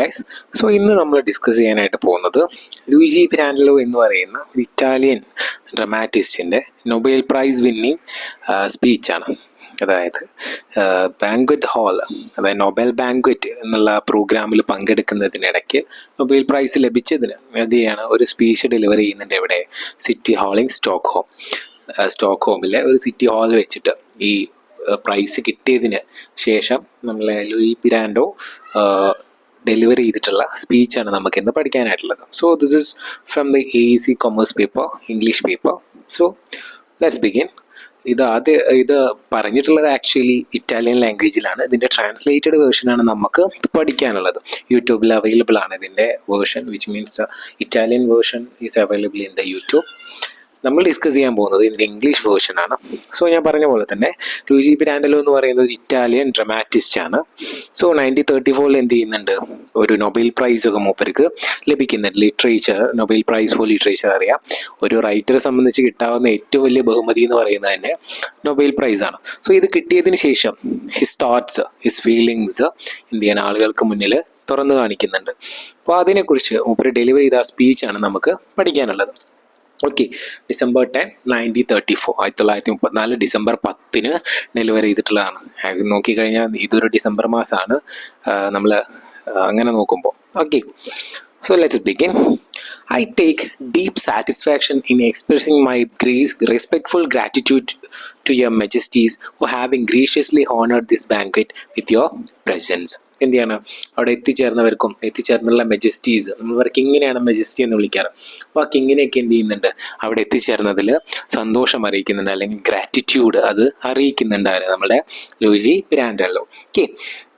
Guys. So ഇന്ന് നമ്മൾ discuss ചെയ്യാനായിട്ട് പോകുന്നത് ലൂയിജി പിരാൻഡലോ എന്ന് പറയുന്ന ഒരു ഇറ്റാലിയൻ ഡ്രമാറ്റിസ്റ്റിൻ്റെ നൊബേൽ പ്രൈസ് വിന്നിങ് സ്പീച്ചാണ്. അതായത് ബാങ്ക്വറ്റ് ഹാൾ, അതായത് നൊബേൽ ബാങ്ക്വറ്റ് എന്നുള്ള പ്രോഗ്രാമിൽ പങ്കെടുക്കുന്നതിനിടയ്ക്ക് നൊബേൽ പ്രൈസ് ലഭിച്ചതിന് എന്താണ് ഒരു സ്പീച്ച് ഡെലിവറി ചെയ്യുന്നുണ്ട്. എവിടെ? സിറ്റി ഹാളിങ് സ്റ്റോക്ക്ഹോമിലെ ഒരു സിറ്റി ഹാൾ വെച്ചിട്ട് ഈ പ്രൈസ് കിട്ടിയതിന് ശേഷം നമ്മളെ ലൂയി പിരാൻഡോ ഡെലിവറി ചെയ്തിട്ടുള്ള സ്പീച്ചാണ് നമുക്കിന്ന് പഠിക്കാനായിട്ടുള്ളത്. So this is from the AEC commerce paper, English paper. So let's begin. ഇത് പറഞ്ഞിട്ടുള്ളത് ആക്ച്വലി ഇറ്റാലിയൻ ലാംഗ്വേജിലാണ്. ഇതിൻ്റെ ട്രാൻസ്ലേറ്റഡ് വേർഷനാണ് നമുക്ക് പഠിക്കാനുള്ളത്. യൂട്യൂബിൽ അവൈലബിൾ ആണ് ഇതിൻ്റെ version, which means Italian version is available in the YouTube. നമ്മൾ ഡിസ്കസ് ചെയ്യാൻ പോകുന്നത് ഇതിൻ്റെ ഇംഗ്ലീഷ് വേർഷനാണ്. സോ ഞാൻ പറഞ്ഞ പോലെ തന്നെ ലൂയിജി പിരാൻഡലോ എന്ന് പറയുന്നത് ഒരു ഇറ്റാലിയൻ ഡ്രമാറ്റിസ്റ്റ് ആണ്. സോ 1934 എന്ത് ചെയ്യുന്നുണ്ട്, ഒരു നൊബേൽ പ്രൈസ് ഒക്കെ മൂപ്പർക്ക് ലഭിക്കുന്നുണ്ട്. നൊബേൽ പ്രൈസ് ഫോർ ലിറ്ററേച്ചർ അറിയാം. ഒരു റൈറ്ററെ സംബന്ധിച്ച് കിട്ടാവുന്ന ഏറ്റവും വലിയ ബഹുമതി എന്ന് പറയുന്നത് തന്നെ നൊബേൽ പ്രൈസ് ആണ്. സോ ഇത് കിട്ടിയതിന് ശേഷം ഹിസ് തോട്ട്സ്, ഹിസ് ഫീലിങ്സ് എന്ത് ചെയ്യാൻ ആളുകൾക്ക് മുന്നിൽ തുറന്നു കാണിക്കുന്നുണ്ട്. അപ്പോൾ അതിനെക്കുറിച്ച് മൂപ്പര് ഡെലിവറി ചെയ്ത ആ സ്പീച്ചാണ് നമുക്ക് പഠിക്കാനുള്ളത്. ഓക്കെ, ഡിസംബർ 10, 1934, 1934 ഡിസംബർ 10 ഡെലിവറി ചെയ്തിട്ടുള്ളതാണ്. നോക്കിക്കഴിഞ്ഞാൽ ഇതൊരു ഡിസംബർ മാസമാണ് നമ്മൾ അങ്ങനെ നോക്കുമ്പോൾ. Okay, so let's begin. I take deep satisfaction in expressing my respectful gratitude to your majesties for having graciously honored this banquet with your presence. എന്തിയാണ് അവിടെ എത്തിച്ചേർന്നുള്ള മെജസ്റ്റീസ്, നമ്മൾ കിങ്ങിനെയാണ് majesty എന്ന് വിളിക്കാറ്. അപ്പോൾ ആ കിങ്ങിനെയൊക്കെ എന്ത് ചെയ്യുന്നുണ്ട്, അവിടെ എത്തിച്ചേർന്നതിൽ സന്തോഷം അറിയിക്കുന്നുണ്ട്, അല്ലെങ്കിൽ ഗ്രാറ്റിറ്റ്യൂഡ് അത് അറിയിക്കുന്നുണ്ട് നമ്മുടെ Luigi Pirandello. Okay,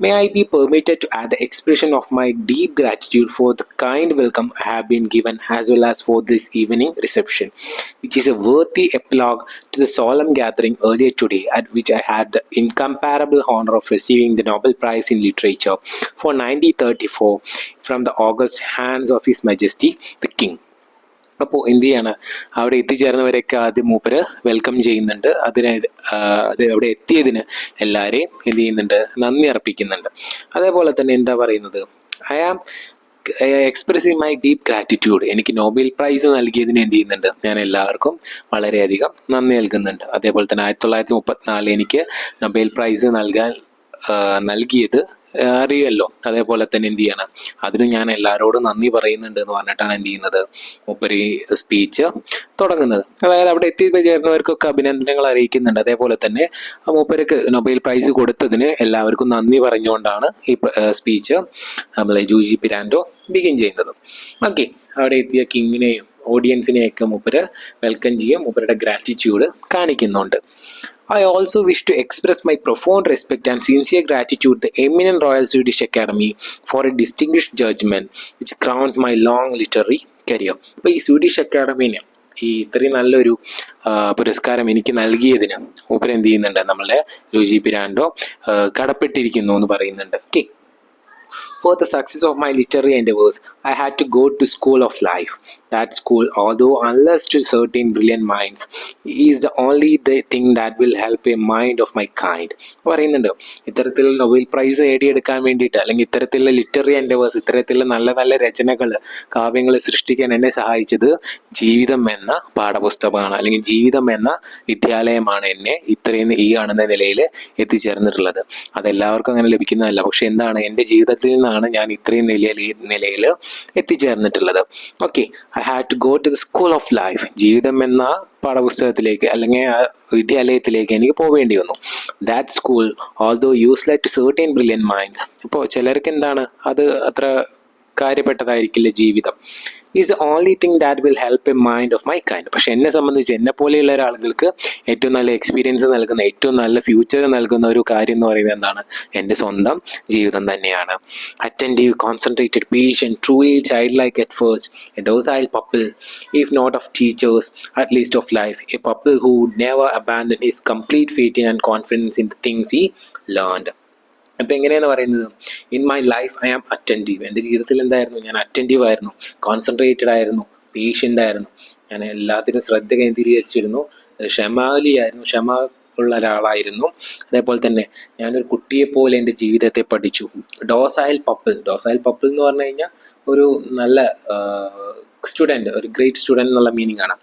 may I be permitted to add the expression of my deep gratitude for the kind welcome I have been given, as well as for this evening reception, which is a worthy epilogue to the solemn gathering earlier today, at which I had the incomparable honor of receiving the Nobel Prize in Literature for 1934 from the august hands of His Majesty the King. അപ്പോൾ എന്ത് ചെയ്യാണ്, അവിടെ എത്തിച്ചേർന്നവരെയൊക്കെ ആദ്യം മൂപ്പര് welcome ചെയ്യുന്നുണ്ട്. അത് അവിടെ എത്തിയതിന് എല്ലാവരെയും എന്ത് ചെയ്യുന്നുണ്ട്, നന്ദി അർപ്പിക്കുന്നുണ്ട്. അതേപോലെ തന്നെ എന്താ പറയുന്നത്, I am expressing my deep gratitude, എനിക്ക് നോബൽ പ്രൈസ് നൽകിയതിന് എന്ത് ചെയ്യുന്നുണ്ട്, ഞാൻ എല്ലാവർക്കും വളരെയധികം നന്ദി നൽകുന്നുണ്ട്. അതേപോലെ തന്നെ 1934 എനിക്ക് നൊബേൽ പ്രൈസ് നൽകിയത് അറിയുമല്ലോ. അതേപോലെ തന്നെ എന്ത് ചെയ്യണം, അതിന് ഞാൻ എല്ലാവരോടും നന്ദി പറയുന്നുണ്ട് എന്ന് പറഞ്ഞിട്ടാണ് എന്ത് ചെയ്യുന്നത്, മൂപ്പര് സ്പീച്ച് തുടങ്ങുന്നത്. അതായത് അവിടെ എത്തിച്ചേർന്നവർക്കൊക്കെ അഭിനന്ദനങ്ങൾ അറിയിക്കുന്നുണ്ട്. അതേപോലെ തന്നെ മൂപ്പർക്ക് നൊബേൽ പ്രൈസ് കൊടുത്തതിന് എല്ലാവർക്കും നന്ദി പറഞ്ഞുകൊണ്ടാണ് ഈ സ്പീച്ച് നമ്മളെ ലൂയിജി പിരാൻഡോ ബിഗിൻ ചെയ്യുന്നത്. ഓക്കെ, അവിടെ എത്തിയ കിങ്ങിനെയും ഓഡിയൻസിനെയൊക്കെ മൂപ്പര് വെൽക്കം ചെയ്യും, മൂപ്പരുടെ ഗ്രാറ്റിറ്റ്യൂഡ് കാണിക്കുന്നുണ്ട്. I also wish to express my profound respect and sincere gratitude to the eminent Royal Swedish Academy for a distinguished judgment which crowns my long literary career. അപ്പോൾ ഈ Swedish അക്കാഡമിന് ഈ ഇത്രയും നല്ലൊരു പുരസ്കാരം എനിക്ക് നൽകിയതിന് മൂപ്പര് എന്ത് ചെയ്യുന്നുണ്ട്, നമ്മളെ ലൂയിജി പിരാൻഡോ കടപ്പെട്ടിരിക്കുന്നു എന്ന് പറയുന്നുണ്ട്. Okay, for the success of my literary endeavors, I had to go to school of life. That school, although unless to certain brilliant minds, is the only thing that will help a mind of my kind. പറയുന്നുണ്ട്, ഇത്തരത്തിലുള്ള Nobel prize നേടിയെടുക്കാൻ വേണ്ടിയിട്ട്, അല്ലെങ്കിൽ ഇത്തരത്തിലുള്ള literary endeavours, ഇത്തരത്തിലുള്ള നല്ല നല്ല രചനകൾ, കാവ്യങ്ങൾ സൃഷ്ടിക്കാൻ എന്നെ സഹായിച്ചത് ജീവിതം എന്ന പാഠപുസ്തകമാണ്, അല്ലെങ്കിൽ ജീവിതം എന്ന വിദ്യാലയമാണ് എന്നെ ഇത്രയും ഈ കാണുന്ന നിലയിൽ എത്തിച്ചേർന്നിട്ടുള്ളത്. അതെല്ലാവർക്കും അങ്ങനെ ലഭിക്കുന്നതല്ല. പക്ഷെ എന്താണ്, എൻ്റെ ജീവിതത്തിൽ നിന്നാണ് ഞാൻ ഇത്രയും നിലയിൽ എത്തിച്ചേർന്നിട്ടുള്ളത്. Okay, I had to go to the school of life. ജീവിതം എന്ന പാഠപുസ്തകത്തിലേക്ക് അല്ലെങ്കിൽ വിദ്യാലയത്തിലേക്ക് എനിക്ക് പോവേണ്ടി വന്നു. That school although useless to certain brilliant minds. ഇപ്പോൾ ചിലർക്ക് എന്താണ്, അത് അത്ര കാര്യപ്പെട്ടതായിരിക്കില്ല ജീവിതം. Is the only thing that will help a mind of my kind. പക്ഷെ എന്നെ സംബന്ധിച്ച്, എന്നെ പോലെയുള്ള ഒരാളുകൾക്ക് ഏറ്റവും നല്ല എക്സ്പീരിയൻസ് നൽകുന്ന, ഏറ്റവും നല്ല ഫ്യൂച്ചർ നൽകുന്ന ഒരു കാര്യം എന്ന് പറയുന്നത് എന്താണ്, എൻ്റെ സ്വന്തം ജീവിതം തന്നെയാണ്. Attentive, concentrated, patient, truly child like at first, a docile pupil, if not of teachers at least of life, a pupil who never abandon his complete faith and confidence in the things he learned. അപ്പോൾ എങ്ങനെയാണ് പറയുന്നത്, in my life I am attentive. എൻ്റെ ജീവിതത്തിൽ എന്തായിരുന്നു, ഞാൻ attentive ആയിരുന്നു, concentrated ആയിരുന്നു, patient ആയിരുന്നു, ഞാൻ എല്ലാത്തിനും ശ്രദ്ധ കേന്ദ്രീകരിച്ചിരുന്നു, ക്ഷമാലിയായിരുന്നു, ഉള്ള ഒരാളായിരുന്നു. അതേപോലെ തന്നെ ഞാനൊരു കുട്ടിയെപ്പോലെ എൻ്റെ ജീവിതത്തെ പഠിച്ചു. ഡോസൈൽ പപ്പിൾ എന്ന് പറഞ്ഞു കഴിഞ്ഞാൽ ഒരു നല്ല സ്റ്റുഡൻറ്റ്, ഒരു ഗ്രേറ്റ് സ്റ്റുഡൻറ്റ് എന്നുള്ള മീനിങ് ആണ്.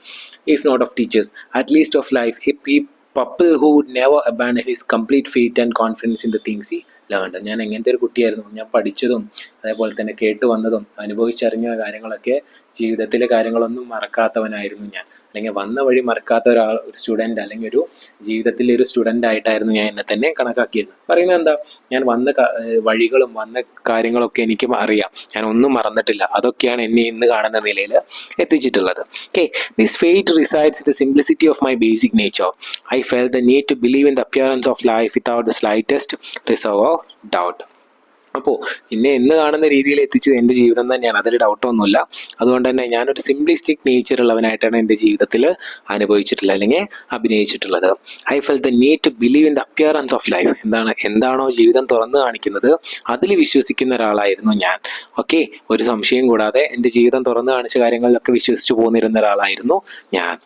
If not of teachers, at least of life, ഈ pupil who would never abandon his complete faith and confidence in the things he learned. ഞാൻ എങ്ങനത്തെ ഒരു കുട്ടിയായിരുന്നു, ഞാൻ പഠിച്ചതും അതേപോലെ തന്നെ കേട്ട് വന്നതും അനുഭവിച്ചറിഞ്ഞ കാര്യങ്ങളൊക്കെ, ജീവിതത്തിലെ കാര്യങ്ങളൊന്നും മറക്കാത്തവനായിരുന്നു ഞാൻ. അല്ലെങ്കിൽ വന്ന വഴി മറക്കാത്ത ഒരു സ്റ്റുഡൻറ്റ്, അല്ലെങ്കിൽ ഒരു ജീവിതത്തിലെ ഒരു സ്റ്റുഡൻ്റ് ആയിട്ടായിരുന്നു ഞാൻ എന്നെ തന്നെ കണക്കാക്കിയത്. പറയുന്നത് എന്താ, ഞാൻ വന്ന വഴികളും വന്ന കാര്യങ്ങളൊക്കെ എനിക്കും അറിയാം, ഞാൻ ഒന്നും മറന്നിട്ടില്ല. അതൊക്കെയാണ് എന്നെ ഇന്ന് കാണുന്ന നിലയിൽ എത്തിച്ചിട്ടുള്ളത്. Okay, this fate resides in the simplicity of my basic nature. I felt the need to believe in the appearance of life without the slightest reserve of doubt. അപ്പോൾ എന്നെ എന്ന് കാണുന്ന രീതിയിൽ എത്തിച്ചത് എൻ്റെ ജീവിതം തന്നെയാണ്, അതിൽ ഡൗട്ടൊന്നുമില്ല. അതുകൊണ്ട് തന്നെ ഞാനൊരു സിംപ്ലിസ്റ്റിക് നേച്ചർ ഉള്ളവനായിട്ടാണ് എൻ്റെ ജീവിതത്തിൽ അനുഭവിച്ചിട്ടുള്ളത് അല്ലെങ്കിൽ അഭിനയിച്ചിട്ടുള്ളത്. I felt the need to believe in the appearance of life. എന്താണോ ജീവിതം തുറന്നു കാണിക്കുന്നത് അതിൽ വിശ്വസിക്കുന്ന ഒരാളായിരുന്നു ഞാൻ. ഓക്കെ, ഒരു സംശയം കൂടാതെ എൻ്റെ ജീവിതം തുറന്നു കാണിച്ച കാര്യങ്ങളിലൊക്കെ വിശ്വസിച്ച് പോന്നിരുന്ന ഒരാളായിരുന്നു ഞാൻ.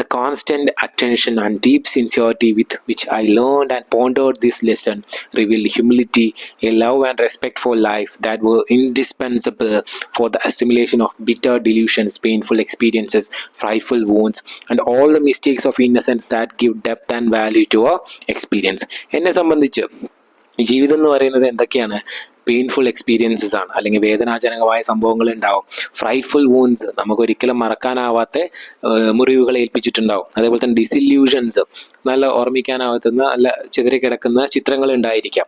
The constant attention and deep sincerity with which I learned and pondered this lesson revealed humility, a love and respect for life that were indispensable for the assimilation of bitter delusions, painful experiences, frightful wounds, and all the mistakes of innocence that give depth and value to our experience. എന്നെ സംബന്ധിച്ച് ജീവിതം എന്ന് പറയുന്നത് എന്തൊക്കെയാണ്? Painful experiences ആണ്, അല്ലെങ്കിൽ വേദനാജനകമായ സംഭവങ്ങൾ ഉണ്ടാവും. ഫ്രൈറ്റ്ഫുൾ വൂൺസ്, നമുക്കൊരിക്കലും മറക്കാനാവാത്ത മുറിവുകൾ ഏൽപ്പിച്ചിട്ടുണ്ടാവും. അതേപോലെ തന്നെ ഡിസില്യൂഷൻസ്, നല്ല ഓർമ്മിക്കാനാവാത്തുന്ന നല്ല ചിതറിക്കിടക്കുന്ന ചിത്രങ്ങൾ ഉണ്ടായിരിക്കാം.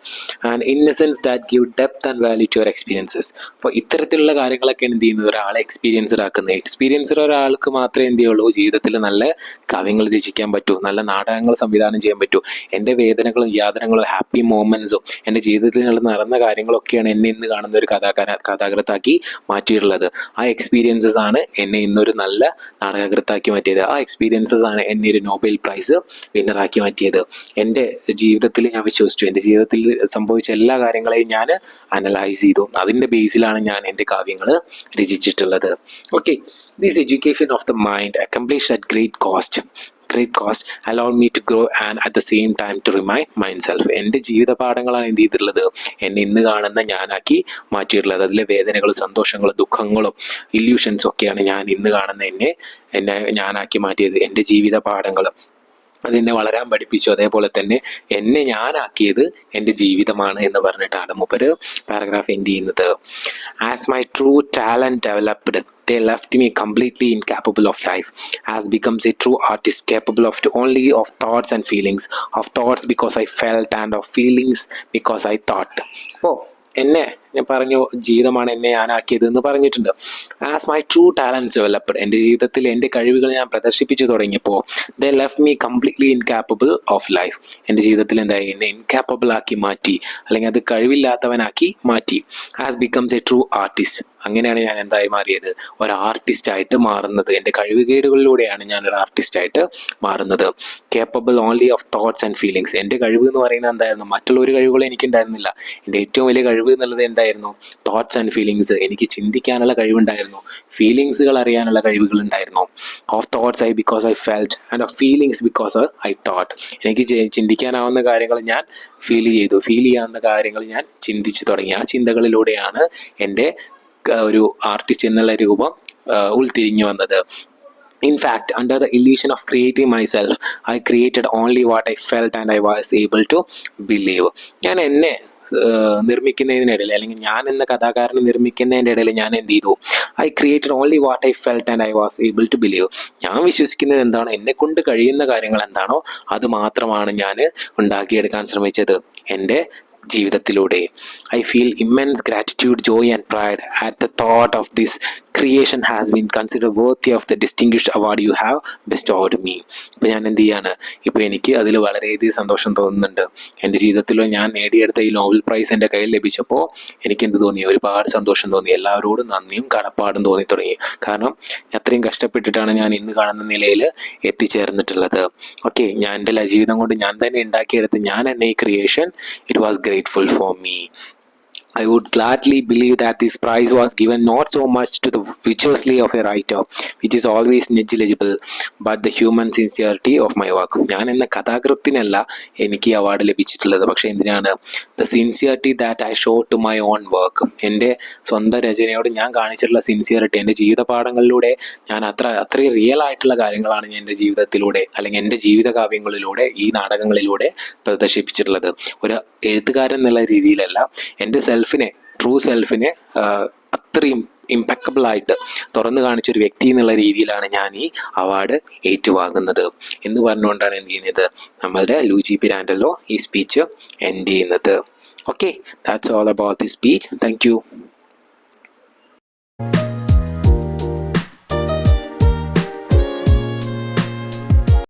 And innocence that give depth and value to your experiences. അപ്പോൾ ഇത്തരത്തിലുള്ള കാര്യങ്ങളൊക്കെയാണ് എന്ത് ചെയ്യുന്നത്, ഒരാളെ എക്സ്പീരിയൻസ്ഡ് ആക്കുന്നത്. എക്സ്പീരിയൻസ്ഡ് ഒരാൾക്ക് മാത്രമേ എന്ത് ചെയ്യുള്ളൂ, ജീവിതത്തിൽ നല്ല കാവ്യങ്ങൾ രചിക്കാൻ പറ്റൂ, നല്ല നാടകങ്ങൾ സംവിധാനം ചെയ്യാൻ പറ്റൂ. എൻ്റെ വേദനകളും യാതനകളും ഹാപ്പി മൊമെൻറ്റ്സും എൻ്റെ ജീവിതത്തിൽ നടന്ന കാര്യങ്ങളൊക്കെയാണ് എന്നെ ഇന്ന് കാണുന്ന ഒരു കഥാകൃത്താക്കി മാറ്റിയിട്ടുള്ളത്. ആ എക്സ്പീരിയൻസസ് ആണ് എന്നെ ഇന്നൊരു നല്ല നാടകകൃത്താക്കി മാറ്റിയത്. ആ എക്സ്പീരിയൻസസ് ആണ് എന്നെ ഒരു നോബൽ പ്രൈസ് വിന്നറാക്കി മാറ്റിയത്. എൻ്റെ ജീവിതത്തിൽ ഞാൻ വിശ്വസിച്ചു, എൻ്റെ ജീവിതത്തിൽ സംഭവിച്ച എല്ലാ കാര്യങ്ങളെയും ഞാൻ അനലൈസ് ചെയ്തു. അതിൻ്റെ ബേസിലാണ് ഞാൻ എൻ്റെ കാവ്യങ്ങൾ രചിച്ചിട്ടുള്ളത്. Okay, this education of the mind accomplished at great cost allowed me to grow and at the same time to remind myself. എൻ്റെ ജീവിത പാഠങ്ങളാണ് എന്ത് ചെയ്തിട്ടുള്ളത്, എന്നെ ഇന്ന് കാണുന്ന ഞാനാക്കി മാറ്റിയിട്ടുള്ളത്. അതിലെ വേദനകളും സന്തോഷങ്ങളും ദുഃഖങ്ങളും ഇല്യൂഷൻസും ഒക്കെയാണ് ഞാൻ ഇന്ന് കാണുന്ന എന്നെ ഞാനാക്കി മാറ്റിയത്. എൻ്റെ ജീവിത പാഠങ്ങൾ അതെന്നെ വളരാൻ പഠിപ്പിച്ചു. അതേപോലെ തന്നെ എന്നെ ഞാനാക്കിയത് എൻ്റെ ജീവിതമാണ് എന്ന് പറഞ്ഞിട്ടാണ് മൂപ്പര് പാരഗ്രാഫ് എൻഡ് ചെയ്യുന്നത്. As my true talent developed, they left me completely incapable of life. As becomes a true artist capable of only of thoughts and feelings, of thoughts because I felt and of feelings because I thought. അപ്പോൾ എന്നെ ഞാൻ പറഞ്ഞു, ജീവിതമാണ് എന്നെ ഞാനാക്കിയത് എന്ന് പറഞ്ഞിട്ടുണ്ട്. As my true talents developed, എൻ്റെ ജീവിതത്തിൽ എൻ്റെ കഴിവുകൾ ഞാൻ പ്രദർശിപ്പിച്ചു തുടങ്ങിയപ്പോൾ they left me completely incapable of life. എൻ്റെ ജീവിതത്തിൽ എന്തായി, എന്നെ ഇൻകാപ്പബിൾ ആക്കി മാറ്റി, അല്ലെങ്കിൽ അത് കഴിവില്ലാത്തവനാക്കി മാറ്റി. As becomes A true artist, അങ്ങനെയാണ് ഞാൻ എന്തായി മാറിയത്, ഒരു ആർട്ടിസ്റ്റായിട്ട് മാറുന്നത്. എൻ്റെ കഴിവുകേടുകളിലൂടെയാണ് ഞാൻ ഒരു ആർട്ടിസ്റ്റായിട്ട് മാറുന്നത്. Capable only of thoughts and feelings, എൻ്റെ കഴിവ് എന്ന് പറയുന്നത് എന്തായിരുന്നു, മറ്റുള്ള ഒരു കഴിവുകളും എനിക്കുണ്ടായിരുന്നില്ല. എൻ്റെ ഏറ്റവും വലിയ കഴിവ് എന്നുള്ളത് എന്തായിരുന്നു, തോട്ട്സ് ആൻഡ് ഫീലിങ്സ്. എനിക്ക് ചിന്തിക്കാനുള്ള കഴിവുണ്ടായിരുന്നു, ഫീലിങ്സുകൾ അറിയാനുള്ള കഴിവുകൾ ഉണ്ടായിരുന്നു. Of thoughts because I felt and of feelings because I thought. എനിക്ക് ചിന്തിക്കാനാവുന്ന കാര്യങ്ങൾ ഞാൻ ഫീൽ ചെയ്യാവുന്ന കാര്യങ്ങൾ ഞാൻ ചിന്തിച്ചു തുടങ്ങി. ആ ചിന്തകളിലൂടെയാണ് എൻ്റെ ഒരു ആർട്ടിസ്റ്റ് എന്നുള്ള രൂപം ഉൾത്തിരിഞ്ഞു വന്നത്. In fact, under the illusion of creating myself, I created only what I felt and I was able to believe. ഞാൻ എന്നെ നിർമ്മിക്കുന്നതിനിടയിൽ, അല്ലെങ്കിൽ ഞാൻ എന്ന കഥാകാരനെ നിർമ്മിക്കുന്നതിൻ്റെ ഇടയിൽ ഞാൻ എന്ത് ചെയ്തു, I created only what I felt and I was able to believe. ഞാൻ വിശ്വസിക്കുന്നത് എന്താണോ, എന്നെ കൊണ്ട് കഴിയുന്ന കാര്യങ്ങൾ എന്താണോ അത് മാത്രമാണ് ഞാൻ ഉണ്ടാക്കിയെടുക്കാൻ ശ്രമിച്ചത് എൻ്റെ ജീവിതത്തിലൂടെ. I feel immense gratitude, Joy and pride at the thought of this creation has been considered worthy of the distinguished award you have bestowed me. ഇപ്പോൾ ഞാൻ എന്ത് ചെയ്യാണ്, ഇപ്പോൾ എനിക്ക് അതിൽ വളരെയധികം സന്തോഷം തോന്നുന്നുണ്ട്. എൻ്റെ ജീവിതത്തിൽ ഞാൻ നേടിയെടുത്ത ഈ നോബൽ പ്രൈസ് എൻ്റെ കയ്യിൽ ലഭിച്ചപ്പോൾ എനിക്ക് എന്ത് തോന്നി, ഒരുപാട് സന്തോഷം തോന്നി. എല്ലാവരോടും നന്ദിയും കടപ്പാടും തോന്നി തുടങ്ങി. കാരണം അത്രയും കഷ്ടപ്പെട്ടിട്ടാണ് ഞാൻ ഇന്ന് കാണുന്ന നിലയിൽ എത്തിച്ചേർന്നിട്ടുള്ളത്. ഓക്കെ, ഞാൻ എൻ്റെ ജീവിതം കൊണ്ട് ഞാൻ തന്നെ ഉണ്ടാക്കിയെടുത്ത് ഞാൻ എന്നെ ഈ creation, it was grateful for me. I would gladly believe that this prize was given not so much to the viciously of a writer, which is always negligible, but the human sincerity of my work. ഞാൻ എന്ന കഥാകൃത്തിനല്ല എനിക്ക് ഈ award ലഭിച്ചിട്ടുള്ളത്, പക്ഷേ എന്തിനാണ്? The sincerity that I show to my own work. എൻ്റെ സ്വന്തം രചനയോട് ഞാൻ കാണിച്ചിട്ടുള്ള സിൻസിയറിറ്റി, എൻ്റെ ജീവിത പാഠങ്ങളിലൂടെ ഞാൻ അത്രയും റിയൽ ആയിട്ടുള്ള കാര്യങ്ങളാണ് ഞാൻ എൻ്റെ ജീവിതത്തിലൂടെ അല്ലെങ്കിൽ എൻ്റെ ജീവിത കാവ്യങ്ങളിലൂടെ ഈ നാടകങ്ങളിലൂടെ പ്രദർശിപ്പിച്ചിട്ടുള്ളത്. ഒരു എഴുത്തുകാരൻ എന്നുള്ള രീതിയിലല്ല, എൻ്റെ ട്രൂ സെൽഫിനെ അത്രയും ഇംപെക്കബിളായിട്ട് തുറന്നു കാണിച്ചൊരു വ്യക്തി എന്നുള്ള രീതിയിലാണ് ഞാൻ ഈ അവാർഡ് ഏറ്റുവാങ്ങുന്നത് എന്ന് പറഞ്ഞുകൊണ്ടാണ് എന്ത് ചെയ്യുന്നത്, നമ്മളുടെ ലൂയിജി പിരാൻഡല്ലോ ഈ സ്പീച്ച് എൻഡ് ചെയ്യുന്നത്. Okay, that's all about the speech. Thank you.